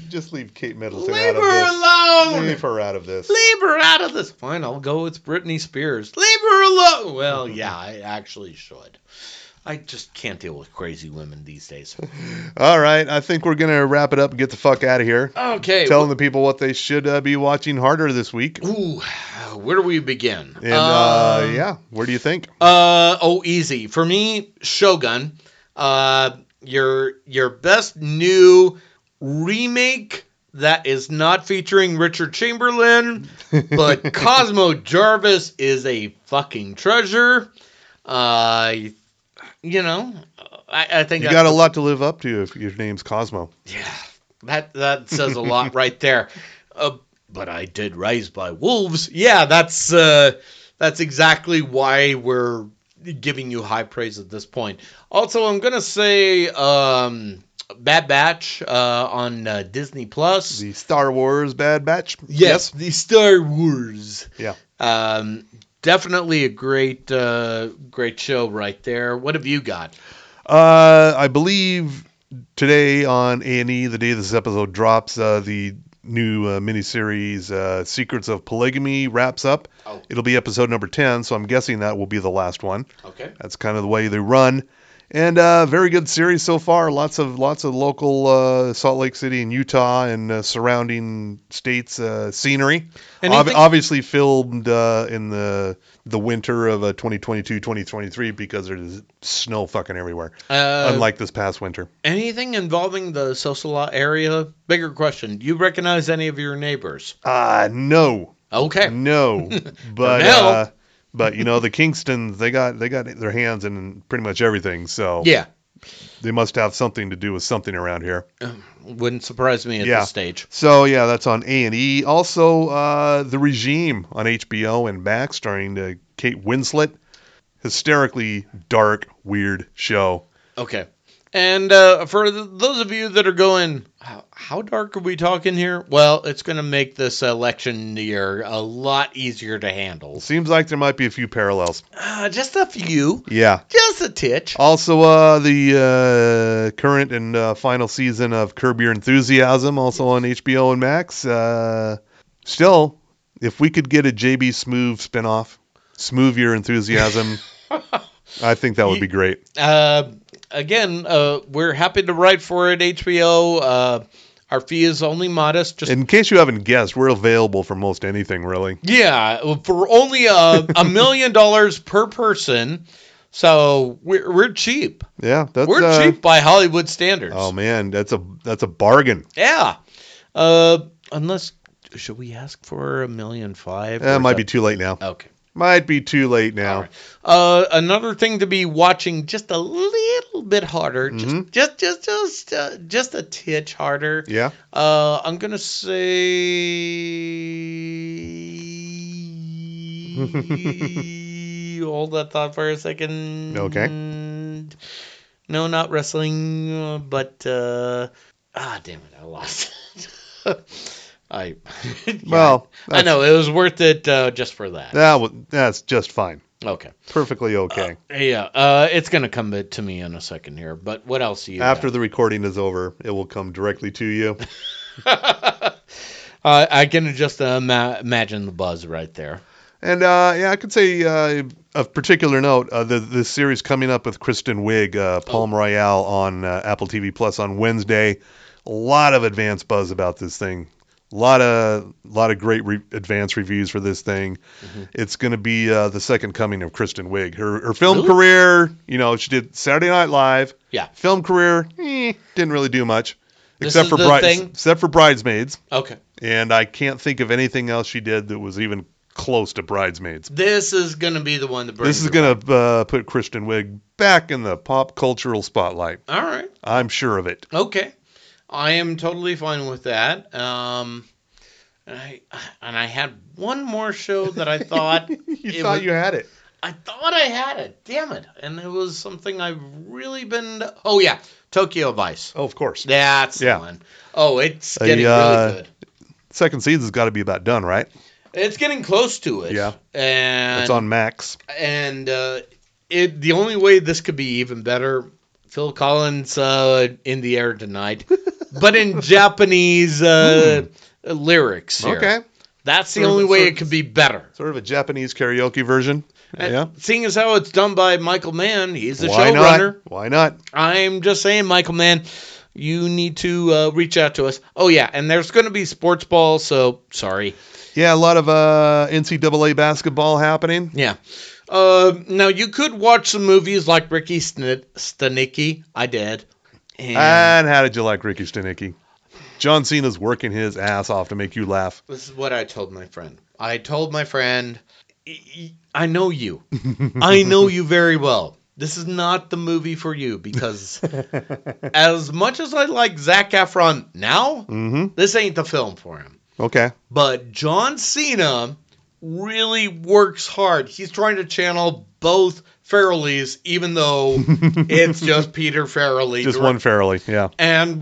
Just leave Kate Middleton Leave out of her this. alone. Leave her out of this. Leave her out of this. Fine, I'll go with Britney Spears. Leave her alone. Well, yeah, I actually should. I just can't deal with crazy women these days. All right, I think we're going to wrap it up and get the fuck out of here. Okay. Telling the people what they should be watching harder this week. Ooh, where do we begin? And, where do you think? Easy. For me, Shogun. Your best new remake that is not featuring Richard Chamberlain, but Cosmo Jarvis is a fucking treasure. I think you got a lot to live up to if your name's Cosmo. Yeah, that says a lot right there. But I did Raised by Wolves. Yeah, that's exactly why we're giving you high praise at this point. Also, I'm gonna say Bad Batch on Disney Plus. The Star Wars Bad Batch. Yes, the Star Wars. Yeah. Definitely a great show right there. What have you got? I believe today on A&E, the day this episode drops, the new miniseries Secrets of Polygamy wraps up. Oh. It'll be episode number 10, so I'm guessing that will be the last one. Okay. That's kind of the way they run. And very good series so far. Lots of local Salt Lake City and Utah and surrounding states scenery. Obviously filmed in the winter of 2022-2023 because there's snow fucking everywhere. Unlike this past winter. Anything involving the Sosala area? Bigger question. Do you recognize any of your neighbors? No. Okay. No. But but you know the Kingstons, they got their hands in pretty much everything, so yeah, they must have something to do with something around here. Wouldn't surprise me at this stage. So yeah, that's on A&E. Also, The Regime on HBO and Max, starring Kate Winslet. Hysterically dark, weird show. Okay. And for those of you that are going, how dark are we talking here? Well, it's going to make this election year a lot easier to handle. Seems like there might be a few parallels. Just a few. Yeah. Just a titch. Also, the current and final season of Curb Your Enthusiasm, also on HBO and Max. Still, if we could get a JB Smoove spinoff, Smoove Your Enthusiasm, I think that would be great. Again, we're happy to write for it, HBO. Our fee is only modest. In case you haven't guessed, we're available for most anything, really. Yeah, for only $1 million per person. So we're cheap. Yeah, we're cheap by Hollywood standards. Oh man, that's a bargain. Yeah. Unless, should we ask for $1.5 million? It might be too late now. Okay. Might be too late now. Right. Another thing to be watching just a little bit harder, just a titch harder. Yeah. I'm gonna say, hold that thought for a second. Okay. No, not wrestling, but damn it, I lost it. I know it was worth it just for that. That's just fine. Okay. Perfectly okay. It's gonna come to me in a second here. But what else do you? After the recording is over, it will come directly to you. I can just imagine the buzz right there. And I could say of particular note, the series coming up with Kristen Wiig, Palm Royale on Apple TV Plus on Wednesday. A lot of advance buzz about this thing. A lot of great advanced reviews for this thing. Mm-hmm. It's going to be the second coming of Kristen Wiig. Her film career, she did Saturday Night Live. Yeah. Film career, didn't really do much. Except for Bridesmaids. Okay. And I can't think of anything else she did that was even close to Bridesmaids. This is going to be the one that brings This is going to put Kristen Wiig back in the pop cultural spotlight. All right. I'm sure of it. Okay. I am totally fine with that. And I had one more show that I thought you had it. I thought I had it. Damn it! And it was something I've really been. Oh yeah, Tokyo Vice. Oh, of course. That's the one. Oh, it's getting really good. Second season's got to be about done, right? It's getting close to it. Yeah. And it's on Max. And the only way this could be even better. Phil Collins in the air tonight, but in Japanese lyrics here. Okay. That's the only way it could be better. Sort of a Japanese karaoke version. Yeah. Seeing as how it's done by Michael Mann, he's the showrunner. Why not? I'm just saying, Michael Mann, you need to reach out to us. Oh, yeah, and there's going to be sports ball, so sorry. Yeah, a lot of NCAA basketball happening. Yeah. Now, you could watch some movies like Ricky Stenicki. I did. And how did you like Ricky Stenicki? John Cena's working his ass off to make you laugh. This is what I told my friend. I told my friend, I know you. I know you very well. This is not the movie for you because as much as I like Zac Efron now, this ain't the film for him. Okay. But John Cena really works hard. He's trying to channel both Farrellys, even though it's just Peter Farrelly. Just one Farrelly, yeah. And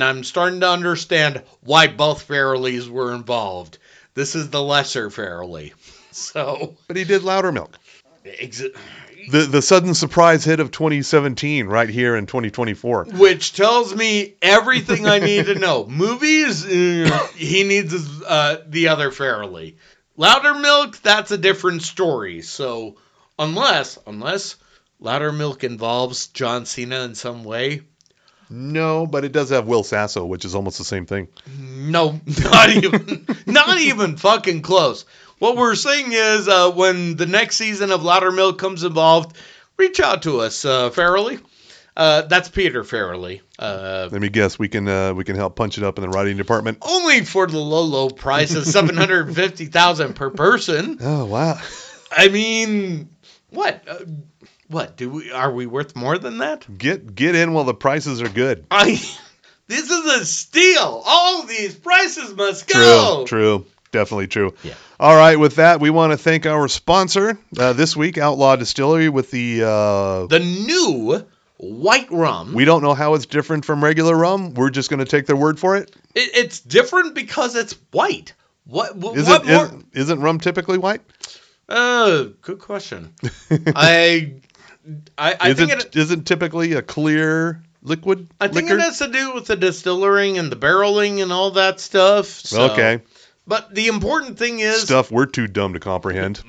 I'm starting to understand why both Farrellys were involved. This is the lesser Farrelly. So, But he did Loudermilk. ex- The sudden surprise hit of 2017 right here in 2024. which tells me everything I need to know. Movies, he needs the other Farrelly. Loudermilk, that's a different story. So, unless Loudermilk involves John Cena in some way, No, but it does have Will Sasso, which is almost the same thing. no, not even fucking close. What we're saying is, when the next season of Loudermilk comes involved, reach out to us, Farrelly. That's Peter Farrelly. Let me guess, we can help punch it up in the writing department. Only for the low price of $750,000 per person. Oh wow! I mean, what? What are we worth more than that? Get in while the prices are good. This is a steal. All these prices must go. True, definitely true. Yeah. All right, with that, we want to thank our sponsor this week, Outlaw Distillery, with the new white rum. We don't know how it's different from regular rum. We're just going to take their word for it. It's different because it's white. What more? Isn't rum typically white? Good question. I think it isn't typically a clear liquid. I think liquor? it has to do with the distilling and the barreling and all that stuff. So. Okay. But the important thing is stuff we're too dumb to comprehend.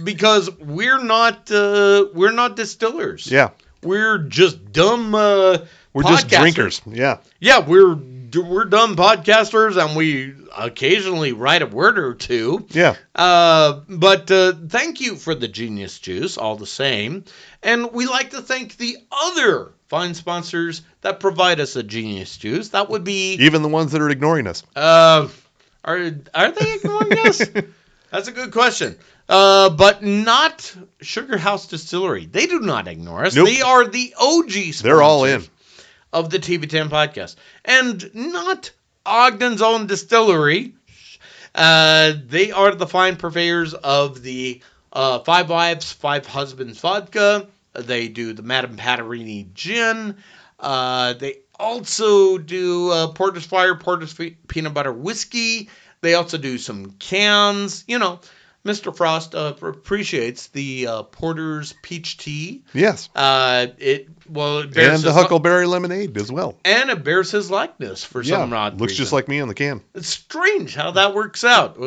Because we're not distillers. Yeah. We're just dumb we're just drinkers. Yeah. Yeah, we're dumb podcasters, and we occasionally write a word or two. Yeah. But thank you for the Genius Juice, all the same. And we like to thank the other fine sponsors that provide us a Genius Juice. That would be even the ones that are ignoring us. Are they ignoring us? That's a good question. But not Sugar House Distillery. They do not ignore us. Nope. They are the OG sponsors. They're all in. Of the TV10 podcast. And not Ogden's own distillery. They are the fine purveyors of the Five Wives, Five Husbands vodka. They do the Madame Patarini gin. They also do Porter's Fire, Porter's Peanut Butter Whiskey. They also do some cans. You know, Mr. Frost appreciates the Porter's Peach Tea. Yes. It bears and the Huckleberry Lemonade as well. And it bears his likeness for some odd reason. Looks just like me on the can. It's strange how that works out.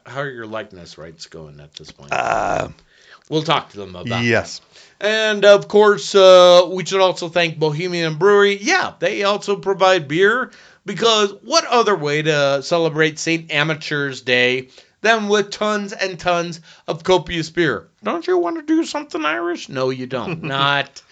How are your likeness rights going at this point? We'll talk to them about yes. that. And, of course, we should also thank Bohemian Brewery. Yeah, they also provide beer, because what other way to celebrate St. Amateur's Day than with tons and tons of copious beer? Don't you want to do something Irish? No, you don't. Not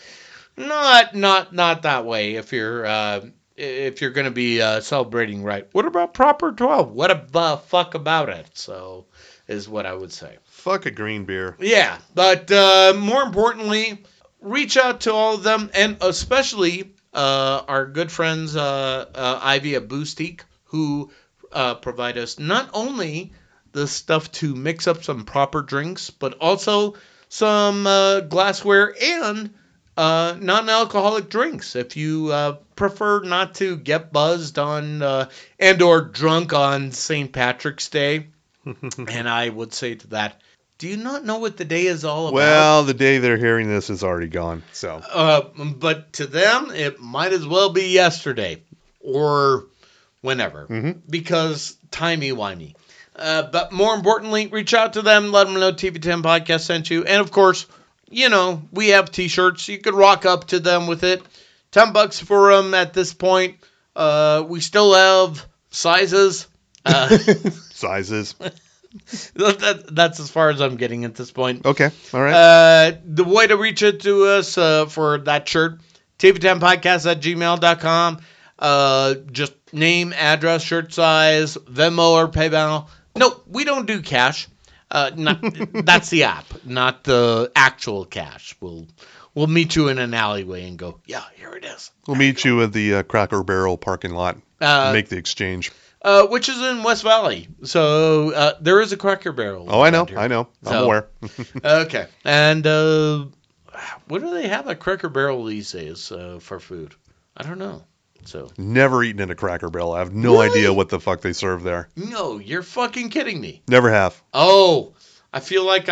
that way. If you're going to be celebrating right. What about Proper 12? What the fuck about it? So is what I would say. Fuck a green beer. Yeah, but more importantly, reach out to all of them, and especially our good friends Ivy at Boostique, who provide us not only the stuff to mix up some proper drinks, but also some glassware and non-alcoholic drinks. If you prefer not to get buzzed on and or drunk on St. Patrick's Day, and I would say to that, do you not know what the day is all about? Well, the day they're hearing this is already gone. So, but to them, it might as well be yesterday or whenever, because timey-wimey. But more importantly, reach out to them, let them know TV10 Podcast sent you, and of course, you know, we have T-shirts. You could rock up to them with it. $10 for them at this point. We still have sizes. Sizes. That's as far as I'm getting at this point. Okay, all right. The way to reach out to us for that shirt, TV10podcast@gmail.com. Just name, address, shirt size, Venmo or PayPal. No, we don't do cash. That's the app, not the actual cash. We'll meet you in an alleyway and go, yeah, here it is. We'll meet you at the Cracker Barrel parking lot. Make the exchange. Which is in West Valley. So there is a Cracker Barrel. Oh, I know. I'm aware. Okay. And what do they have at Cracker Barrel these days for food? I don't know. So never eaten at a Cracker Barrel. I have no idea what the fuck they serve there. No, you're fucking kidding me. Never have. Oh, I feel like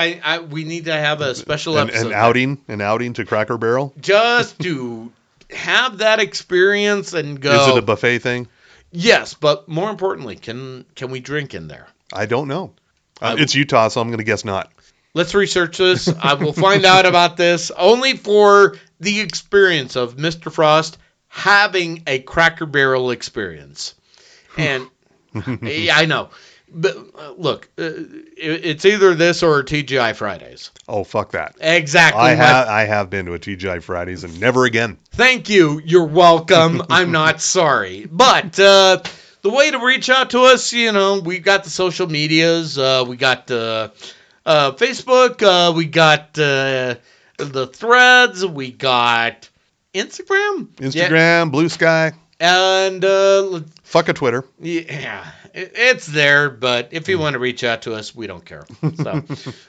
we need to have a special episode. An outing to Cracker Barrel. Just to have that experience and go. Is it a buffet thing? Yes, but more importantly, can we drink in there? I don't know. It's Utah, so I'm going to guess not. Let's research this. I will find out about this only for the experience of Mr. Frost having a Cracker Barrel experience. And yeah, I know. But look, it's either this or TGI Fridays. Oh, fuck that. Exactly. I have been to a TGI Fridays and never again. Thank you. You're welcome. I'm not sorry. But the way to reach out to us, we got the social medias. We got Facebook. We got the threads. We got Instagram, Blue Sky, and fuck a Twitter. Yeah, it's there. But if you want to reach out to us, we don't care. So,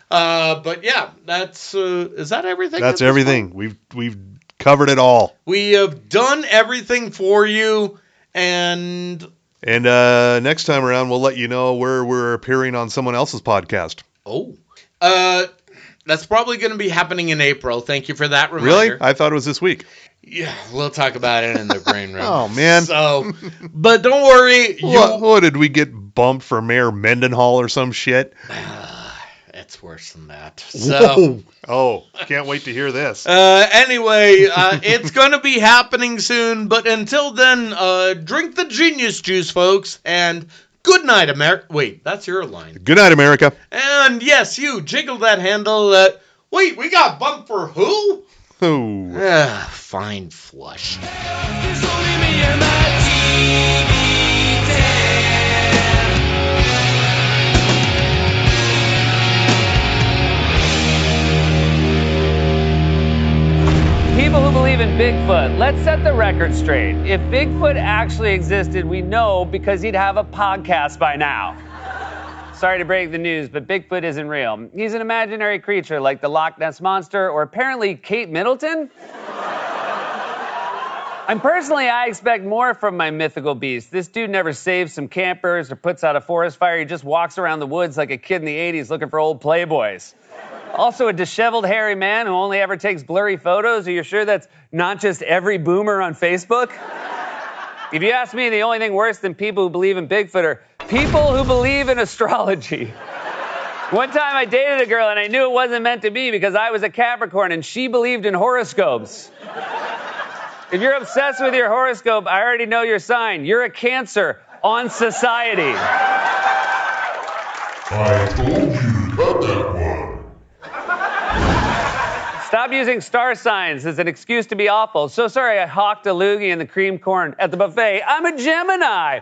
but yeah, that's is that everything? That's everything. We've covered it all. We have done everything for you, and next time around, we'll let you know where we're appearing on someone else's podcast. Oh. That's probably going to be happening in April. Thank you for that reminder. Really? I thought it was this week. Yeah, we'll talk about it in the brain room. Oh, man. So, but don't worry. What did we get bumped for Mayor Mendenhall or some shit? It's worse than that. So, oh, can't wait to hear this. Anyway, it's going to be happening soon. But until then, drink the genius juice, folks, and good night, America. Wait, that's your line. Good night, America. And yes, you jiggle that handle. Wait, we got bumped for who? Who? Fine flush. People who believe in Bigfoot, let's set the record straight. If Bigfoot actually existed, we know because he'd have a podcast by now. Sorry to break the news, but Bigfoot isn't real. He's an imaginary creature like the Loch Ness Monster or apparently Kate Middleton. I expect more from my mythical beast. This dude never saves some campers or puts out a forest fire. He just walks around the woods like a kid in the 80s looking for old Playboys. Also a disheveled, hairy man who only ever takes blurry photos. Are you sure that's not just every boomer on Facebook? If you ask me, the only thing worse than people who believe in Bigfoot are people who believe in astrology. One time I dated a girl and I knew it wasn't meant to be because I was a Capricorn and she believed in horoscopes. If you're obsessed with your horoscope, I already know your sign. You're a Cancer on Society. I told you about that one. Stop using star signs as an excuse to be awful. So sorry I hawked a loogie and the cream corn at the buffet. I'm a Gemini.